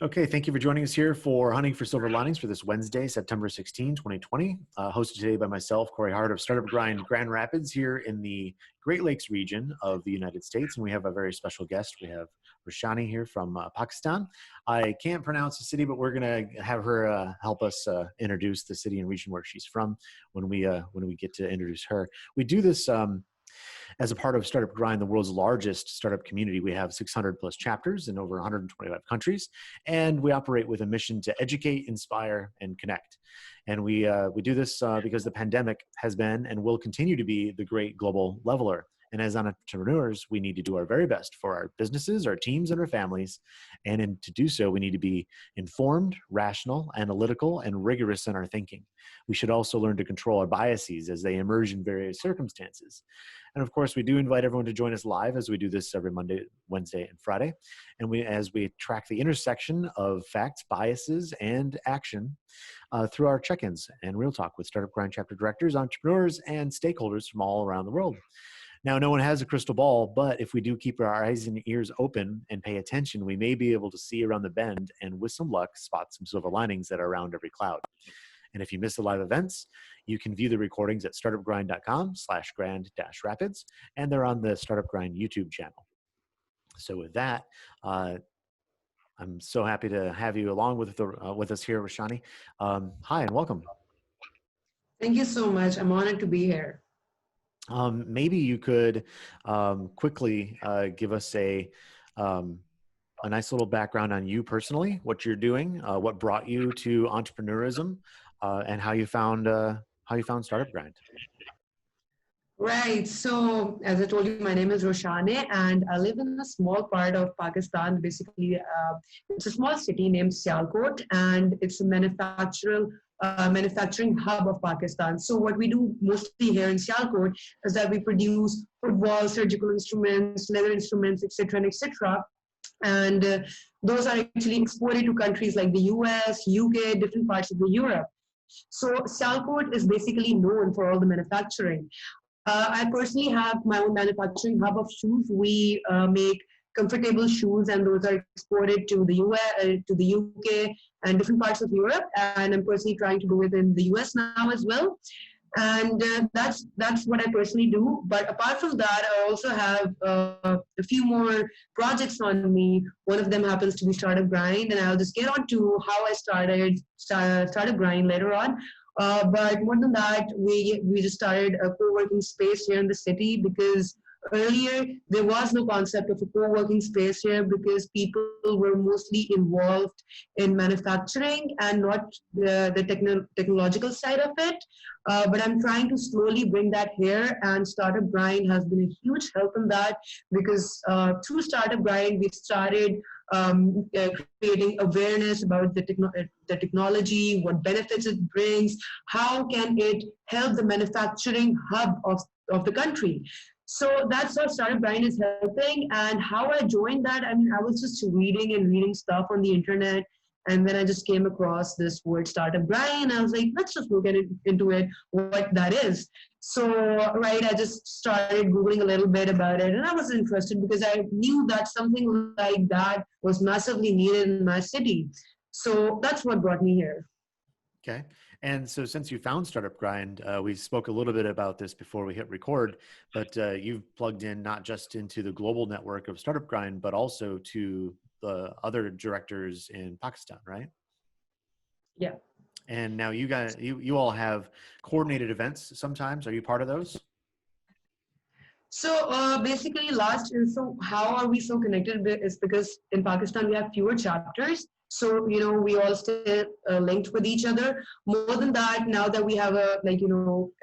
Okay, thank you for joining us here for Hunting for Silver Linings for this Wednesday, September 16, 2020. Hosted today by myself, Corey Hart of Startup Grind Grand Rapids here in the Great Lakes region of the United States. And we have a very special guest. We have Roshanay here from Pakistan. I can't pronounce the city, but we're going to have her help us introduce the city and region where she's from when we get to introduce her. We do this as a part of Startup Grind, the world's largest startup community. We have 600 plus chapters in over 125 countries, and we operate with a mission to educate, inspire, and connect. And we do this because the pandemic has been and will continue to be the great global leveler. And as entrepreneurs, we need to do our very best for our businesses, our teams, and our families. And to do so, we need to be informed, rational, analytical, and rigorous in our thinking. We should also learn to control our biases as they emerge in various circumstances. And of course, we do invite everyone to join us live as we do this every Monday, Wednesday, and Friday. And as we track the intersection of facts, biases, and action through our check-ins and real talk with Startup Grind chapter directors, entrepreneurs, and stakeholders from all around the world. Now, no one has a crystal ball, but if we do keep our eyes and ears open and pay attention, we may be able to see around the bend and with some luck, spot some silver linings that are around every cloud. And if you miss the live events, you can view the recordings at startupgrind.com/grand-rapids, and they're on the Startup Grind YouTube channel. So with that, I'm so happy to have you along with us here, Roshanay. Hi, and welcome. Thank you so much. I'm honored to be here. Maybe you could quickly give us a nice little background on you personally, what you're doing, what brought you to entrepreneurism, and how you found Startup Grind. Right. So, as I told you, my name is Roshanay, and I live in a small part of Pakistan. Basically, it's a small city named Sialkot, and it's a manufacturing hub of Pakistan. So, what we do mostly here in Sialkot is that we produce football, surgical instruments, leather instruments, etc., and etc. And those are actually exported to countries like the US, UK, different parts of the Europe. So Sialkot is basically known for all the manufacturing. I personally have my own manufacturing hub of shoes. We make comfortable shoes, and those are exported to the US, to the UK, and different parts of Europe. And I'm personally trying to do it in the US now as well. And that's what I personally do. But apart from that, I also have a few more projects on me. One of them happens to be Startup Grind, and I'll just get on to how I started Startup Grind later on. But more than that, we just started a co-working space here in the city because earlier there was no concept of a co-working space here because people were mostly involved in manufacturing and not the technological side of it. But I'm trying to slowly bring that here, and Startup Grind has been a huge help in that because through Startup Grind we started creating awareness about the technology, what benefits it brings, how can it help the manufacturing hub of the country. So that's how Startup Grind is helping. And how I joined that, I mean, I was just reading stuff on the internet. And then I just came across this word Startup Grind. I was like, let's just look into it, what that is. So, right, I just started Googling a little bit about it. And I was interested because I knew that something like that was massively needed in my city. So that's what brought me here. Okay. And so since you found Startup Grind, we spoke a little bit about this before we hit record, but you've plugged in not just into the global network of Startup Grind, but also to the other directors in Pakistan, right? Yeah. And now you all have coordinated events sometimes. Are you part of those? So basically so how are we so connected is because in Pakistan we have fewer chapters. So, we all stay linked with each other. More than that, now that we have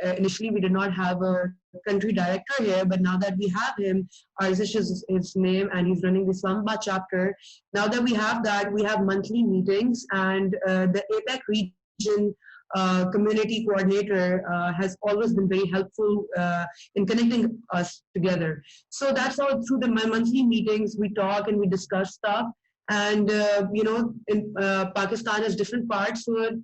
initially we did not have a country director here, but now that we have him, Arzish is his name, and he's running the Islamabad chapter. Now that we have that, we have monthly meetings, and the APEC region community coordinator has always been very helpful in connecting us together. So that's how through the monthly meetings, we talk and we discuss stuff. And, in Pakistan has different parts. So,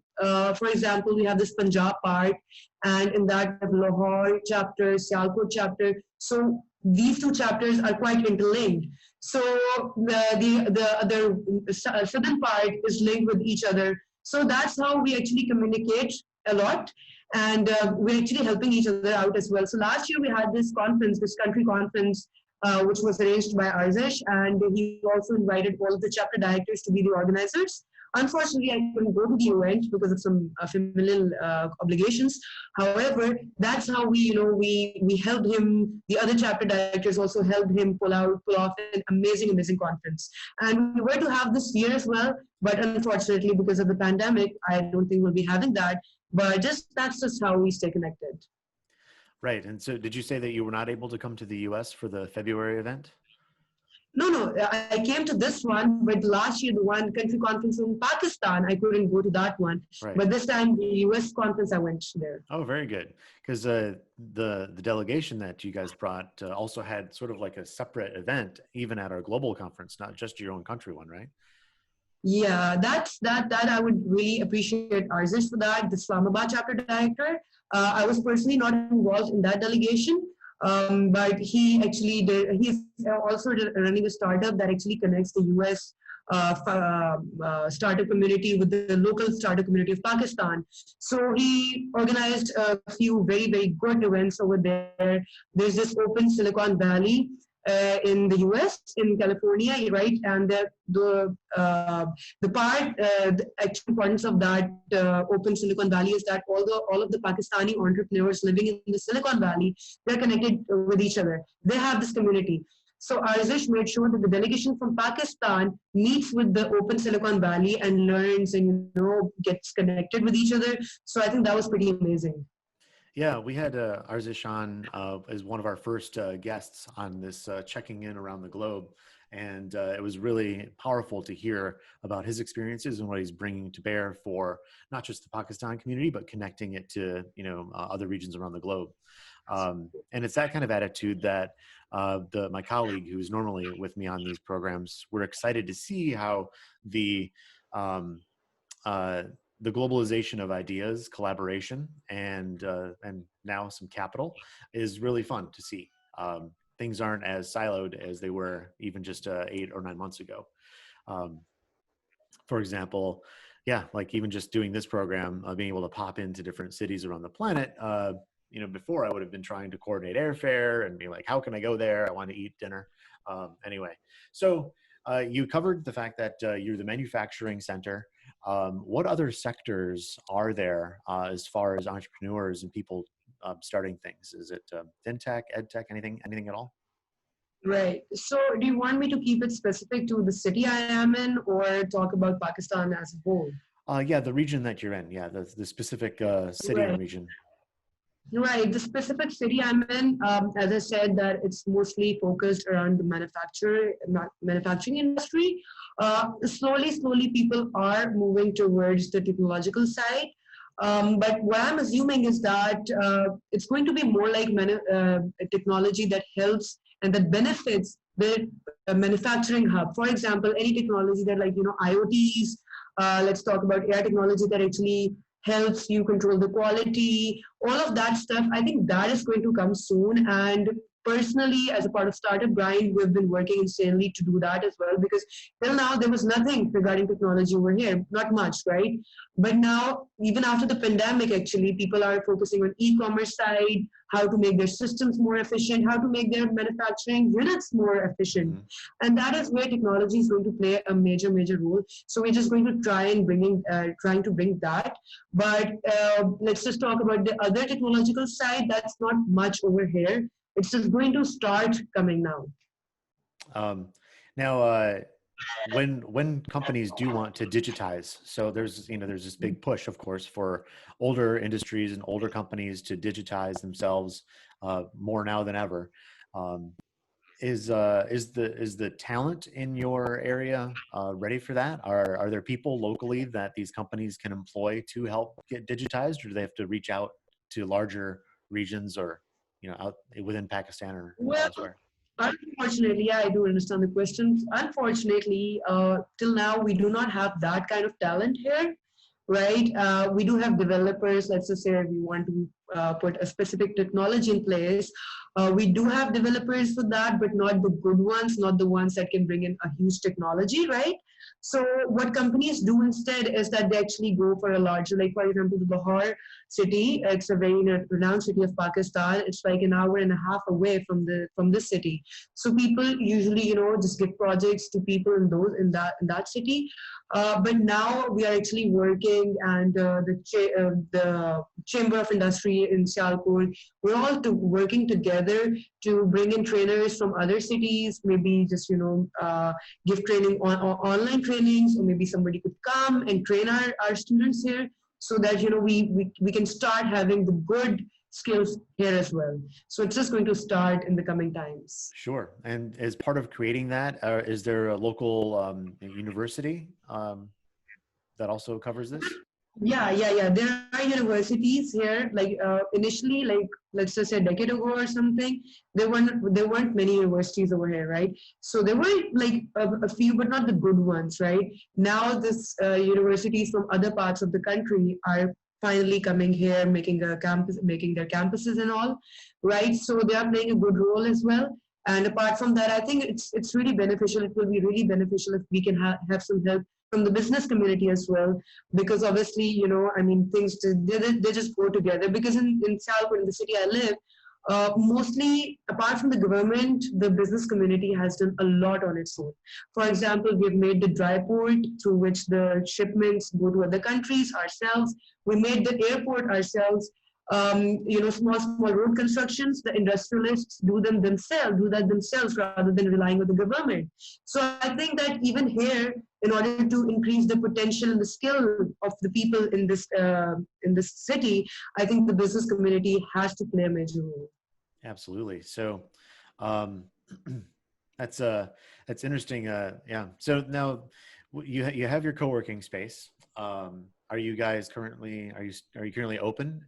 for example, we have this Punjab part, and in that Lahore chapter, Sialkot chapter. So these two chapters are quite interlinked. So the other southern part is linked with each other. So that's how we actually communicate a lot, and we're actually helping each other out as well. So last year we had this conference, this country conference, which was arranged by Arzish, and he also invited all of the chapter directors to be the organizers. Unfortunately, I couldn't go to the event because of some familial obligations. However, that's how we helped him. The other chapter directors also helped him pull off an amazing conference. And we were to have this year as well, but unfortunately, because of the pandemic, I don't think we'll be having that. But that's just how we stay connected. Right. And so did you say that you were not able to come to the US for the February event? No, I came to this one, but last year, the one country conference in Pakistan, I couldn't go to that one. Right. But this time, the US conference, I went there. Oh, very good. Because the delegation that you guys brought also had sort of like a separate event, even at our global conference, not just your own country one, right? Yeah, that I would really appreciate Arzish for that, the Islamabad chapter director. I was personally not involved in that delegation, but he actually did. He's also running a startup that actually connects the U.S. Startup community with the local startup community of Pakistan. So he organized a few very good events over there. There's this Open Silicon Valley in the US, in California, right? And the actual importance of that Open Silicon Valley is that all of the Pakistani entrepreneurs living in the Silicon Valley, they're connected with each other. They have this community. So Arzish made sure that the delegation from Pakistan meets with the Open Silicon Valley and learns and gets connected with each other. So I think that was pretty amazing. Yeah, we had Arzish on as one of our first guests on this checking in around the globe. And it was really powerful to hear about his experiences and what he's bringing to bear for not just the Pakistan community, but connecting it to, other regions around the globe. And it's that kind of attitude that my colleague who's normally with me on these programs, we're excited to see how the globalization of ideas, collaboration, and now some capital is really fun to see. Things aren't as siloed as they were even just 8 or 9 months ago. For example, like even just doing this program, being able to pop into different cities around the planet. Before I would have been trying to coordinate airfare and be like, how can I go there? I want to eat dinner. Anyway, so you covered the fact that you're the manufacturing center. What other sectors are there as far as entrepreneurs and people starting things? Is it fintech, edtech, anything at all? Right. So do you want me to keep it specific to the city I am in or talk about Pakistan as a whole? Yeah, the region that you're in. Yeah, the specific city or region. Right. The specific city I'm in, as I said, that it's mostly focused around the manufacturing industry. Slowly, people are moving towards the technological side. But what I'm assuming is that it's going to be more like technology that helps and that benefits the manufacturing hub. For example, any technology that IoTs, let's talk about AI technology that actually helps you control the quality, all of that stuff. I think that is going to come soon. And personally, as a part of Startup Grind, we've been working insanely to do that as well, because till now there was nothing regarding technology over here, not much, right? But now, even after the pandemic, actually, people are focusing on e-commerce side, how to make their systems more efficient, how to make their manufacturing units more efficient. Mm-hmm. And that is where technology is going to play a major role. So we're just going to trying to bring that. But let's just talk about the other technological side. That's not much over here. It's just going to start coming now. When companies do want to digitize, so there's this big push, of course, for older industries and older companies to digitize themselves more now than ever. Is the talent in your area ready for that? Are there people locally that these companies can employ to help get digitized, or do they have to reach out to larger regions or out within Pakistan or elsewhere? Unfortunately, I do understand the questions. Unfortunately, till now, we do not have that kind of talent here, right? We do have developers, let's just say we want to put a specific technology in place. We do have developers for that, but not the good ones, not the ones that can bring in a huge technology, right? So what companies do instead is that they actually go for a larger, like for example, the Lahore city. It's a very renowned city of Pakistan. It's like an hour and a half away from this city. So people usually, just give projects to people in that city. But now we are actually working, and the Chamber of Industry in Sialkot, we're all working together to bring in trainers from other cities, maybe just give training on online trainings, or maybe somebody could come and train our students here, so that we can start having the good skills here as well. So it's just going to start in the coming times. Sure. And as part of creating that, is there a local university that also covers this? Yeah. There are universities here. Like initially, like let's just say a decade ago or something, there weren't many universities over here, right? So there were like a few, but not the good ones, right? Now this universities from other parts of the country are finally coming here, making their campuses and all, right? So they are playing a good role as well. And apart from that, I think it's really beneficial. It will be really beneficial if we can have some help from the business community as well, because obviously, I mean, things they just go together. Because in Sialkot, in the city I live, mostly apart from the government, the business community has done a lot on its own. For example, we've made the dry port through which the shipments go to other countries ourselves. We made the airport ourselves. Small road constructions, the industrialists do that themselves rather than relying on the government. So I think that even here, in order to increase the potential and the skill of the people in this city, I think the business community has to play a major role. Absolutely. So that's interesting. Yeah. So now you have your co-working space. Are you currently open?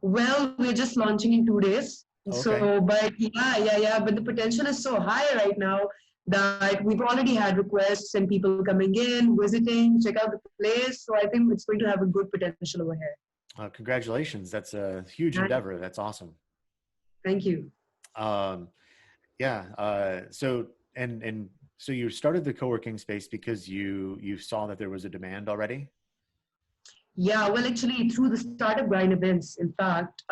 Well, we're just launching in 2 days. Okay. So, but yeah. But the potential is so high right now that we've already had requests and people coming in, visiting, check out the place. So I think it's going to have a good potential over here. Congratulations. That's a huge endeavor. That's awesome. Thank you. Yeah. So you started the co-working space because you saw that there was a demand already? Yeah, well, actually, through the startup grind events, in fact,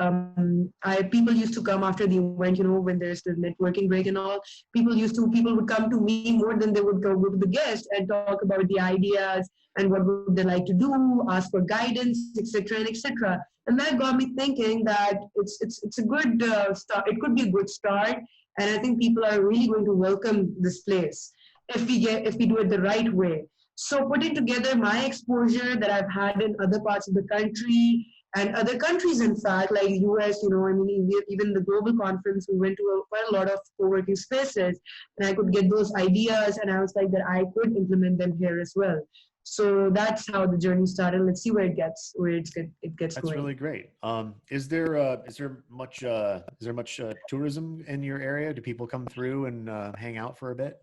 people used to come after the event, when there's the networking break and all. People would come to me more than they would go to the guest and talk about the ideas and what would they like to do, ask for guidance, etc., and etc. And that got me thinking that it's a good start. It could be a good start, and I think people are really going to welcome this place if we do it the right way. So putting together my exposure that I've had in other parts of the country and other countries, in fact, like US, even the global conference, we went to quite a lot of co-working spaces, and I could get those ideas, and I was like that I could implement them here as well. So that's how the journey started. Let's see where it gets That's going. really great. Is there much tourism in your area? Do people come through and hang out for a bit?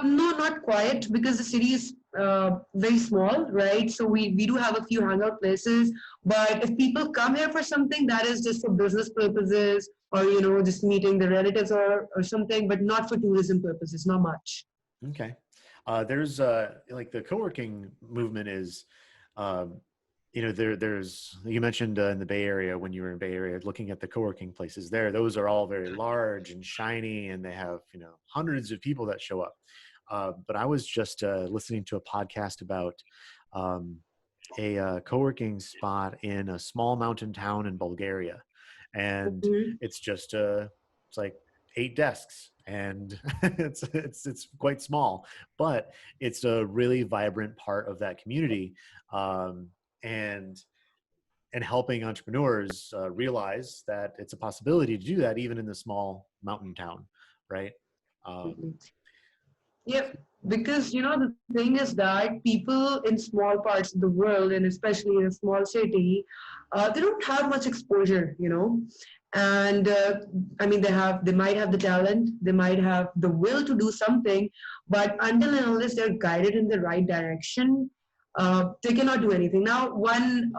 No, not quite, because the city is very small, right? So we do have a few hangout places, but if people come here for something, that is just for business purposes, or just meeting the relatives or something, but not for tourism purposes, not much. Okay. There's like the co-working movement is, there's, you mentioned in the Bay Area, when you were in Bay Area, looking at the co-working places there, those are all very large and shiny, and they have, hundreds of people that show up. But I was just listening to a podcast about a co-working spot in a small mountain town in Bulgaria. And it's just, it's like 8 desks, and it's quite small, but it's a really vibrant part of that community. And helping entrepreneurs realize that it's a possibility to do that even in the small mountain town, right? Yep, because the thing is that people in small parts of the world, and especially in a small city, they don't have much exposure, and I mean they might have the talent, they might have the will to do something, but until and unless they're guided in the right direction, they cannot do anything. Now, one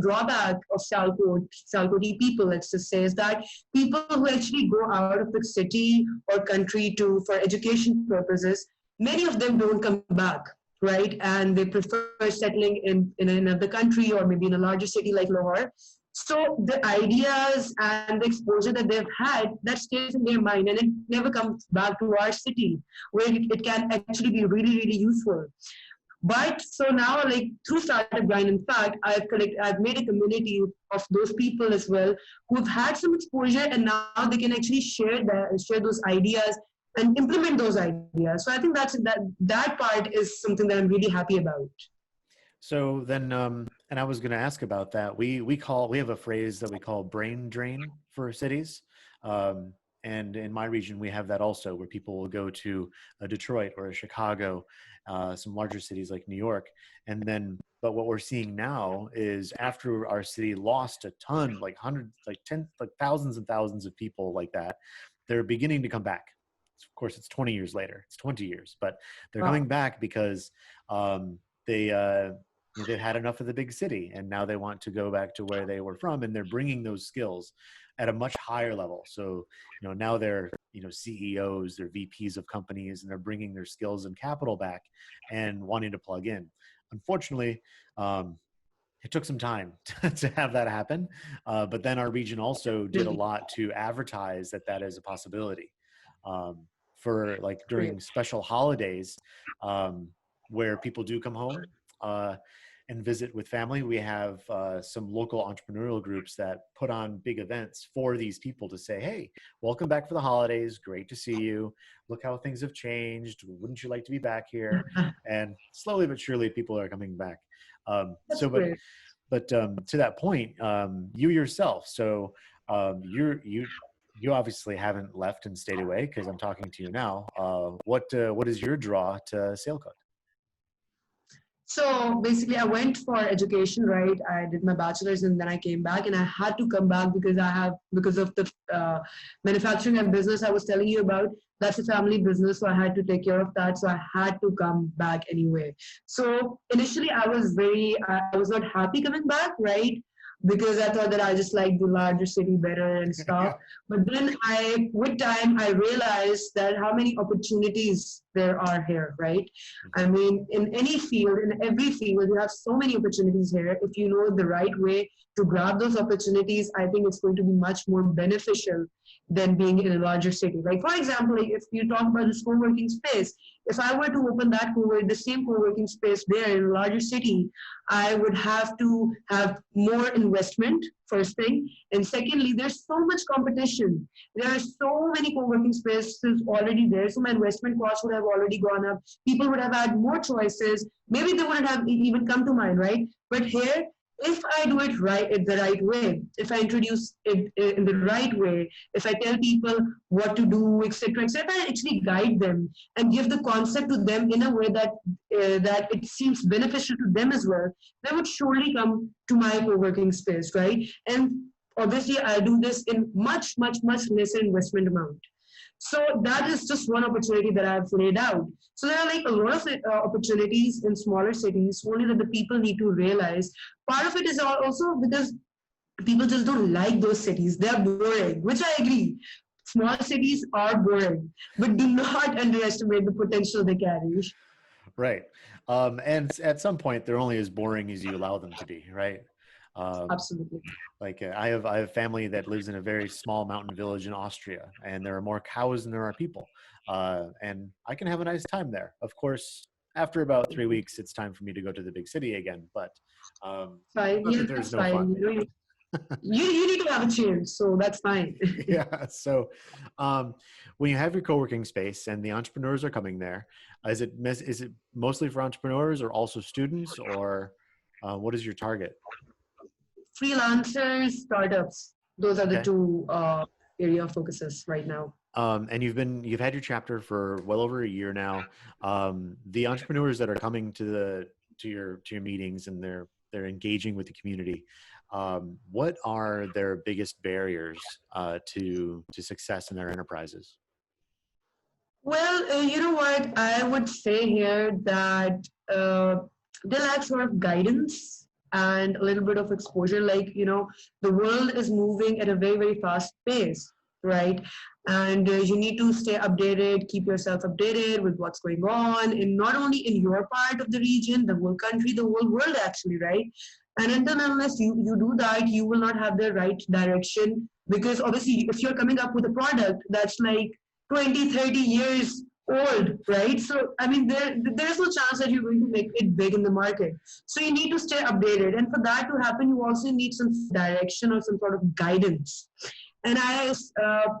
drawback of Sialkoti people, let's just say, is that people who actually go out of the city or country to for education purposes, many of them don't come back, right? And they prefer settling in another country or maybe in a larger city like Lahore. So the ideas and the exposure that they've had, that stays in their mind and it never comes back to our city where it can actually be really, really useful. But so now, like through Startup Grind, in fact, I've made a community of those people as well who've had some exposure, and now they can actually share those ideas and implement those ideas. So I think that part is something that I'm really happy about. So then, and I was going to ask about that. We have a phrase that we call brain drain for cities. Um, and in my region, we have that also, where people will go to a Detroit or a Chicago, some larger cities like New York. And then, but what we're seeing now is after our city lost a ton, like hundreds, like like thousands and thousands of people like that, they're beginning to come back. Of course, it's 20 years later, it's 20 years, but they're Wow. coming back because they they've had enough of the big city and now they want to go back to where they were from, and they're bringing those skills at a much higher level. So now they're CEOs, they're VPs of companies, and they're bringing their skills and capital back and wanting to plug in. Unfortunately, it took some time to have that happen, but then our region also did a lot to advertise that that is a possibility. For like during special holidays, where people do come home and visit with family, we have some local entrepreneurial groups that put on big events for these people to say, hey, welcome back for the holidays, great to see you, look how things have changed, wouldn't you like to be back here? And slowly but surely people are coming back. But to that point, you yourself, so you obviously haven't left and stayed away, because I'm talking to you now. What is your draw to Sialkot? So basically, I went for education, right? I did my bachelor's and then I came back, and I had to come back because of the manufacturing and business I was telling you about. That's a family business, so I had to take care of that. So I had to come back anyway. So initially, I was not happy coming back, right? Because I thought that I just like the larger city better and stuff. But then with time, I realized that how many opportunities there are here, right? I mean, in any field, in every field, you have so many opportunities here. If you know the right way to grab those opportunities, I think it's going to be much more beneficial than being in a larger city. Like, for example, if you talk about this co-working space, if I were to open the same co-working space there in a larger city, I would have to have more investment, first thing. And secondly, there's so much competition. There are so many co-working spaces already there. So my investment costs would have already gone up. People would have had more choices. Maybe they wouldn't have even come to mind, right? But here, if I do it right the right way, if I introduce it in the right way, if I tell people what to do, etc., etc., I actually guide them and give the concept to them in a way that it seems beneficial to them as well, they would surely come to my co-working space, right? And obviously, I do this in much, much, much lesser investment amount. So that is just one opportunity that I've laid out. So there are like a lot of opportunities in smaller cities, only that the people need to realize. Part of it is also because people just don't like those cities. They're boring, which I agree. Small cities are boring, but do not underestimate the potential they carry. Right. And at some point, they're only as boring as you allow them to be, right? Absolutely. Like I have family that lives in a very small mountain village in Austria, and there are more cows than there are people. And I can have a nice time there. Of course, after about 3 weeks, it's time for me to go to the big city again. But Fine. not Yeah, that there's that's no fine. fun. You need to have a change, so that's fine. Yeah. So when you have your co-working space and the entrepreneurs are coming there, is it mostly for entrepreneurs or also students, or what is your target? Freelancers, startups. Those are the Okay. two area of focuses right now. And you've had your chapter for well over a year now. The entrepreneurs that are coming to your meetings, and they're engaging with the community. What are their biggest barriers to success in their enterprises? Well, you know what? I would say here that they lack sort of guidance and a little bit of exposure. Like, the world is moving at a very, very fast pace, right? And you need to stay updated, keep yourself updated with what's going on, and not only in your part of the region, the whole country, the whole world, actually, right? And until and unless you do that, you will not have the right direction. Because obviously, if you're coming up with a product that's like 20, 30 years old, right? So, I mean, there's no chance that you're going to make it big in the market. So you need to stay updated. And for that to happen, you also need some direction or some sort of guidance. And I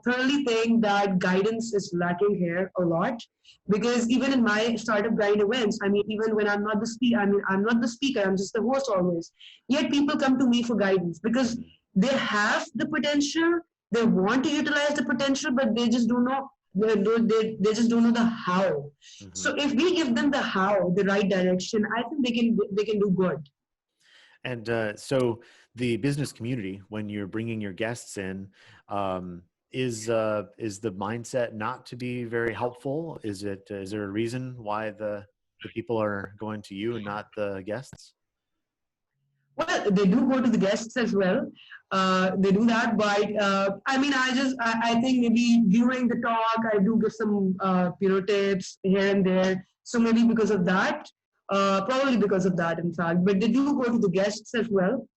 thoroughly think that guidance is lacking here a lot, because even in my startup grind events, I mean, even when I'm not the speaker, I'm not the speaker, I'm just the host always. Yet people come to me for guidance because they have the potential, they want to utilize the potential, but they just don't know. They just don't know the how. So if we give them the how, the right direction, I think they can do good. And so the business community, when you're bringing your guests in, is the mindset not to be very helpful? Is there a reason why the people are going to you and not the guests? Well, they do go to the guests as well. They do that, but I mean, I think maybe during the talk, I do give some tips here and there. So maybe because of that, probably because of that, in fact. But they do go to the guests as well,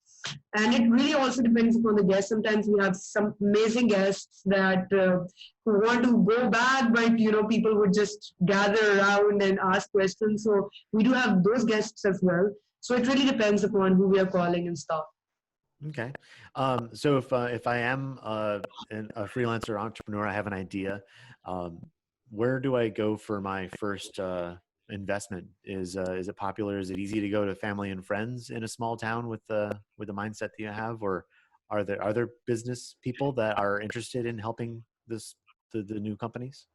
and it really also depends upon the guest. Sometimes we have some amazing guests that who want to go back, but people would just gather around and ask questions. So we do have those guests as well. So it really depends upon who we are calling and stuff. Okay. So if I am a freelancer entrepreneur, I have an idea. Um, where do I go for my first investment? Is it popular? Is it easy to go to family and friends in a small town with the mindset that you have, or are there other business people that are interested in helping the new companies?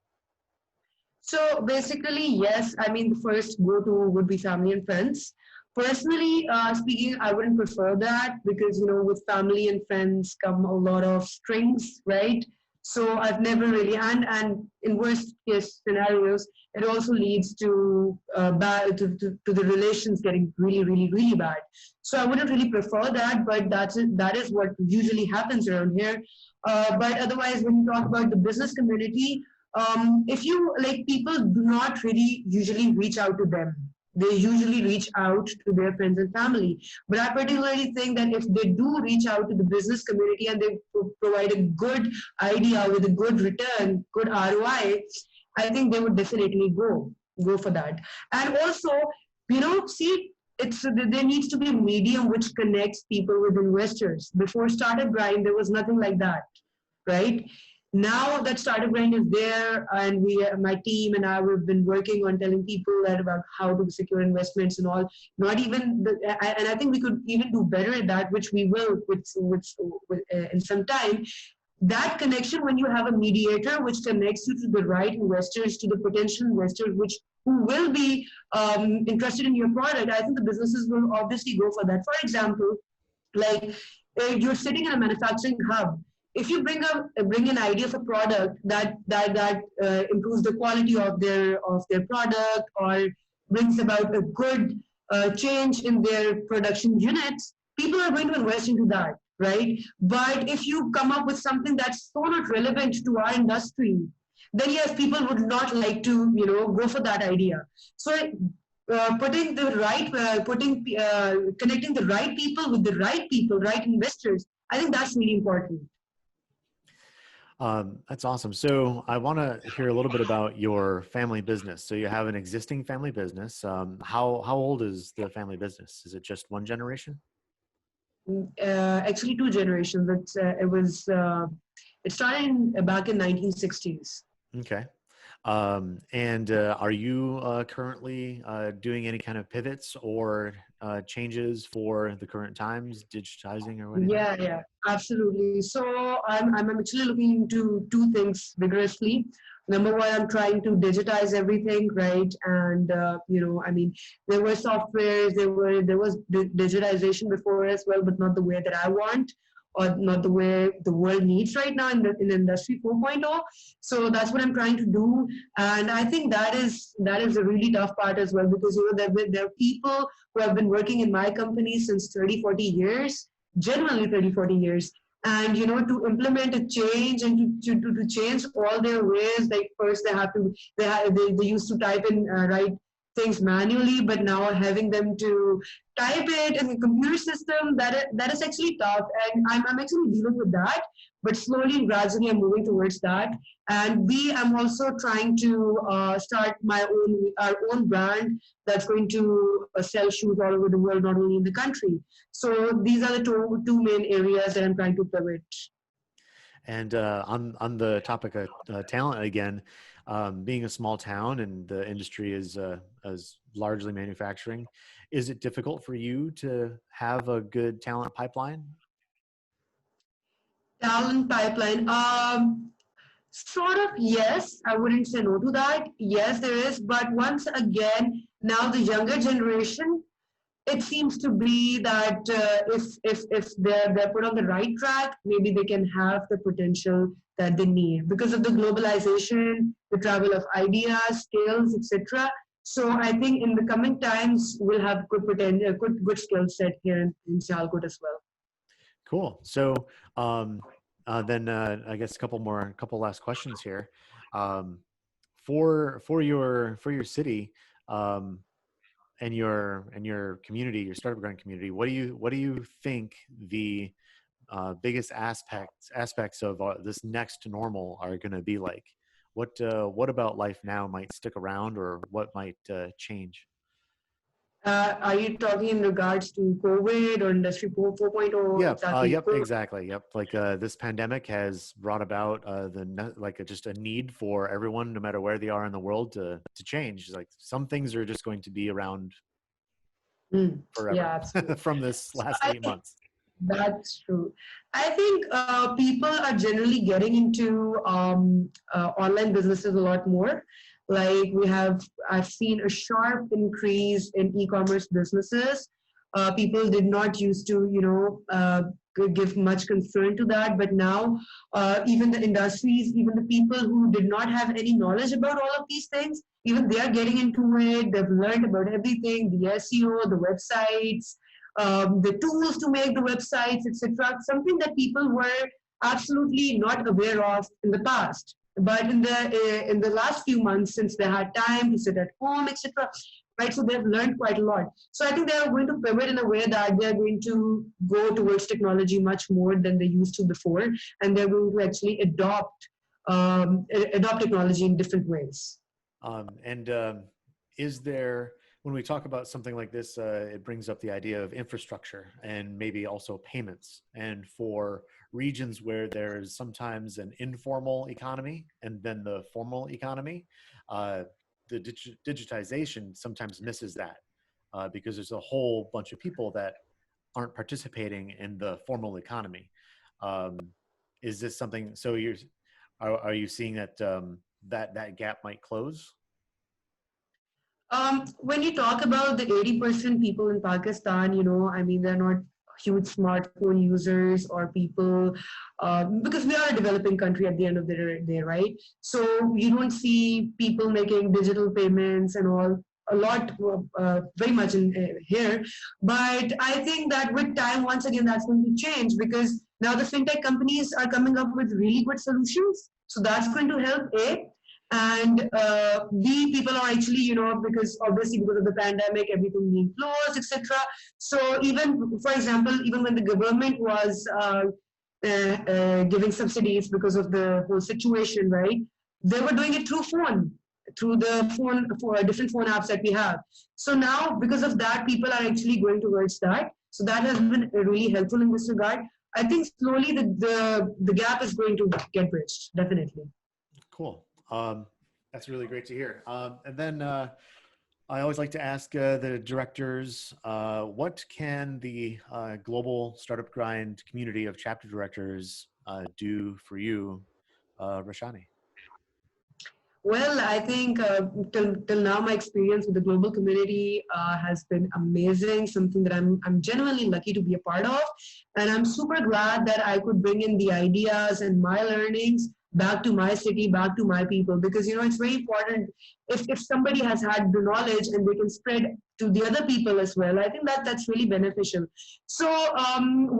So basically, yes. I mean, the first go-to would be family and friends. Personally speaking, I wouldn't prefer that because, with family and friends come a lot of strings, right? So I've never really, and in worst case scenarios, it also leads to to the relations getting really, really, really bad. So I wouldn't really prefer that, but that is what usually happens around here. But otherwise, when you talk about the business community, if you like, people do not really usually reach out to them. They usually reach out to their friends and family. But I particularly think that if they do reach out to the business community and they provide a good idea with a good return, good ROI, I think they would definitely go for that. And also, see, there needs to be a medium which connects people with investors. Before Startup Grind, there was nothing like that, right? Now that Startup Grind is there, and my team and I, we've been working on telling people that about how to secure investments and all. Not even, and I think we could even do better at that, which we will, in some time. That connection, when you have a mediator which connects you to the right investors, to the potential investors, who will be interested in your product, I think the businesses will obviously go for that. For example, like you're sitting in a manufacturing hub. If you bring an idea of a product that improves the quality of their product, or brings about a good change in their production units, people are going to invest into that, right? But if you come up with something that's so not relevant to our industry, then yes, people would not like to go for that idea. So connecting the right people with the right people, right investors, I think that's really important. That's awesome. So I want to hear a little bit about your family business. So you have an existing family business. How old is the family business? Is it just one generation? Actually, two generations. It started back in 1960s. Okay. And are you currently doing any kind of pivots or changes for the current times, digitizing or whatever? Yeah, absolutely. So I'm actually looking into two things vigorously. Number one, I'm trying to digitize everything, right? And I mean, there were softwares, there was digitization before as well, but not the way that I want. or not the way the world needs right now in the industry 4.0. So that's what I'm trying to do, and I think that is a really tough part as well, because there are people who have been working in my company since 30, 40 years, genuinely 30, 40 years. And to implement a change and to change all their ways, like first they have to they used to type in write things manually, but now having them to type it in the computer system, that is actually tough, and I'm actually dealing with that. But slowly and gradually I'm moving towards that. And I'm also trying to start our own brand that's going to sell shoes all over the world, not only in the country. So these are the two main areas that I'm trying to pivot. And on the topic of talent again, being a small town and the industry is largely manufacturing, is it difficult for you to have a good talent pipeline? Talent pipeline. Sort of, yes. I wouldn't say no to that. Yes, there is. But once again, now the younger generation, it seems to be that if they're put on the right track, maybe they can have the potential that they need because of the globalization, the travel of ideas, skills, etc. So I think in the coming times we'll have good potential, good skill set here in Sialkot as well. Cool. So then I guess a couple last questions here. Um, for your city, um, and your community, your startup grind community, what do you think the biggest aspects of this next normal are going to be like? What about life now might stick around, or what might change? Are you talking in regards to COVID or Industry 4.0 Yep. exactly? Yep. Exactly. Yep. Like this pandemic has brought about just a need for everyone, no matter where they are in the world, to change. Like some things are just going to be around Yeah, forever absolutely. from this So last I 8 months. That's true. I think people are generally getting into online businesses a lot more. Like I've seen a sharp increase in e-commerce businesses. People did not used to, give much concern to that, but now even the industries, even the people who did not have any knowledge about all of these things, even they are getting into it. They've learned about everything: the SEO, the websites, the tools to make the websites, etc. Something that people were absolutely not aware of in the past. But in the last few months, since they had time to sit at home, etc., right? So they've learned quite a lot. So I think they are going to pivot in a way that they're going to go towards technology much more than they used to before, and they're going to actually adopt technology in different ways. And is there, when we talk about something like this, it brings up the idea of infrastructure and maybe also payments. And for regions where there's sometimes an informal economy and then the formal economy, the digitization sometimes misses that because there's a whole bunch of people that aren't participating in the formal economy. Um, is this something? So are you seeing that that gap might close? When you talk about the 80% people in Pakistan, I mean, they're not huge smartphone users or people, because we are a developing country at the end of the day, right? So you don't see people making digital payments and all a lot, very much in here. But I think that with time, once again, that's going to change because now the fintech companies are coming up with really good solutions. So that's going to help, A, and we people are actually, because obviously because of the pandemic, everything being closed, etc. So even, for example, even when the government was giving subsidies because of the whole situation, right, they were doing it through the phone, for different phone apps that we have. So now because of that, people are actually going towards that. So that has been really helpful in this regard. I think slowly the gap is going to get bridged, definitely. Cool. That's really great to hear. And then I always like to ask the directors, what can the global startup grind community of chapter directors do for you, Rashani? Well, I think till now my experience with the global community has been amazing. Something that I'm genuinely lucky to be a part of, and I'm super glad that I could bring in the ideas and my learnings back to my city, back to my people. Because it's very important if somebody has had the knowledge and they can spread to the other people as well. I think that's really beneficial. So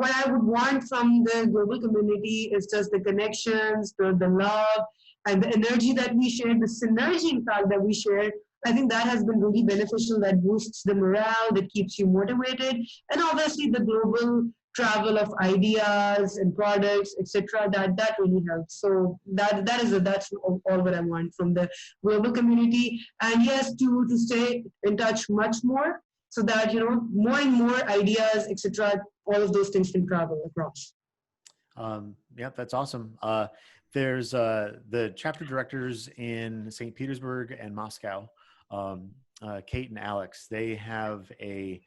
what I would want from the global community is just the connections, the love and the energy that we share, the synergy, in fact, that we share. I think that has been really beneficial. That boosts the morale, that keeps you motivated, and obviously the global travel of ideas and products, etc. That really helps. So that's all what I want from the global community. And yes, to stay in touch much more, so that more and more ideas, etc. All of those things can travel across. Yeah, that's awesome. There's the chapter directors in St. Petersburg and Moscow, Kate and Alex. They have a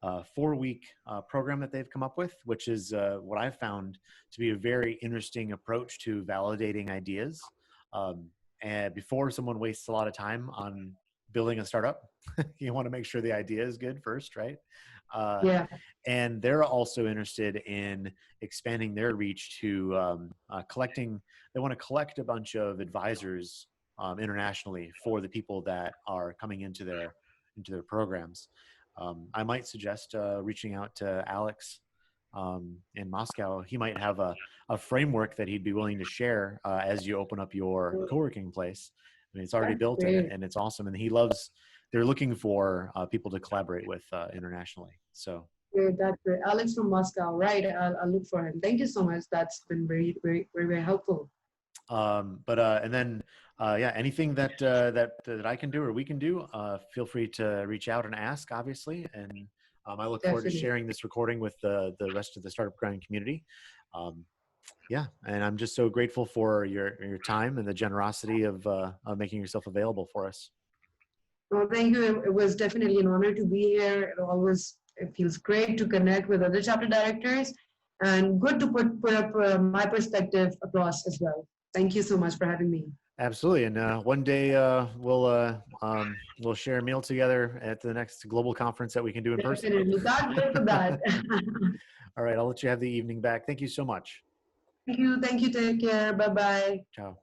4-week program that they've come up with, which is what I've found to be a very interesting approach to validating ideas. And before someone wastes a lot of time on building a startup, you want to make sure the idea is good first, right? Yeah. And they're also interested in expanding their reach to collecting. They want to collect a bunch of advisors internationally for the people that are coming into their programs. I might suggest reaching out to Alex in Moscow. He might have a framework that he'd be willing to share as you open up your co-working place. I mean, it's already That's built great. and it's awesome. And he loves. They're looking for people to collaborate with internationally. So. Great, that's great. Alex from Moscow, right? I'll look for him. Thank you so much. That's been very, very, very, very helpful. And then yeah, anything that I can do or we can do, feel free to reach out and ask, obviously. And I look forward to Definitely. sharing this recording with the rest of the Startup Grind community. Yeah, and I'm just so grateful for your time and the generosity of making yourself available for us. Well, thank you. It was definitely an honor to be here. It feels great to connect with other chapter directors, and good to put up my perspective across as well. Thank you so much for having me. Absolutely, and one day we'll share a meal together at the next global conference that we can do in person. Definitely. Can't wait for that. All right, I'll let you have the evening back. Thank you so much. Thank you. Thank you. Take care. Bye bye. Ciao.